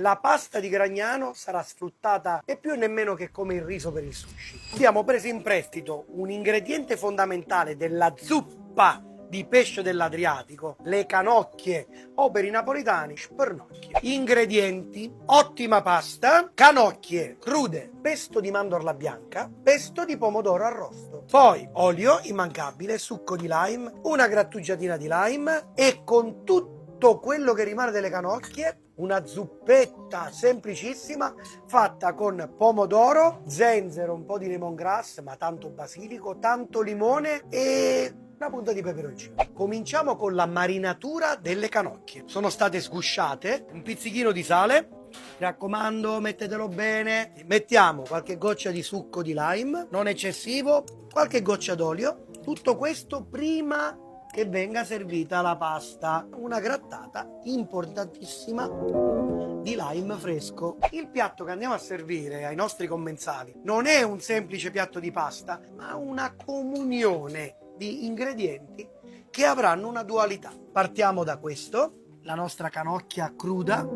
la pasta di Gragnano sarà sfruttata e più e nemmeno che come il riso per il sushi. Abbiamo preso in prestito un ingrediente fondamentale della zuppa di pesce dell'Adriatico, le canocchie o per i napoletani spernocchie. Ingredienti: ottima pasta, canocchie crude, pesto di mandorla bianca, pesto di pomodoro arrosto, poi olio immancabile, succo di lime, una grattugiatina di lime e con tutto quello che rimane delle canocchie una zuppetta semplicissima fatta con pomodoro, zenzero, un po' di lemongrass, ma tanto basilico, tanto limone e una punta di peperoncino. Cominciamo con la marinatura delle canocchie. Sono state sgusciate, un pizzichino di sale. Mi raccomando, mettetelo bene. Mettiamo qualche goccia di succo di lime, non eccessivo, qualche goccia d'olio. Tutto questo prima che venga servita la pasta. Una grattata importantissima di lime fresco. Il piatto che andiamo a servire ai nostri commensali non è un semplice piatto di pasta, ma una comunione di ingredienti che avranno una dualità. Partiamo da questo, la nostra canocchia cruda,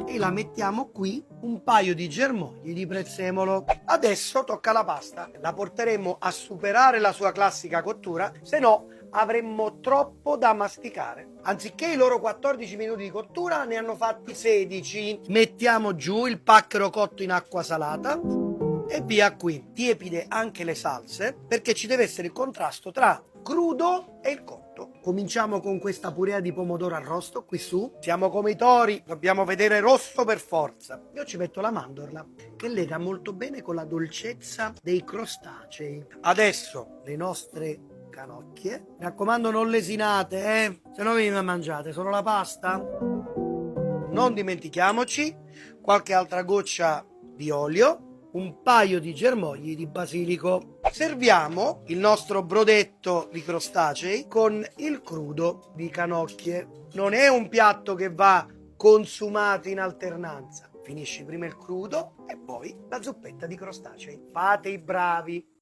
e la mettiamo qui, un paio di germogli di prezzemolo. Adesso tocca la pasta. La porteremo a superare la sua classica cottura, se no avremmo troppo da masticare. Anziché i loro 14 minuti di cottura ne hanno fatti 16. Mettiamo giù il pacchero cotto in acqua salata e via qui. Tiepide anche le salse, perché ci deve essere il contrasto tra crudo e il cotto. Cominciamo con questa purea di pomodoro arrosto qui su. Siamo come i tori, dobbiamo vedere rosso per forza. Io ci metto la mandorla che lega molto bene con la dolcezza dei crostacei. Adesso le nostre canocchie. Mi raccomando, non lesinate, se no vi mangiate solo la pasta. Non dimentichiamoci qualche altra goccia di olio, un paio di germogli di basilico. Serviamo il nostro brodetto di crostacei con il crudo di canocchie. Non è un piatto che va consumato in alternanza. Finisci prima il crudo e poi la zuppetta di crostacei. Fate i bravi.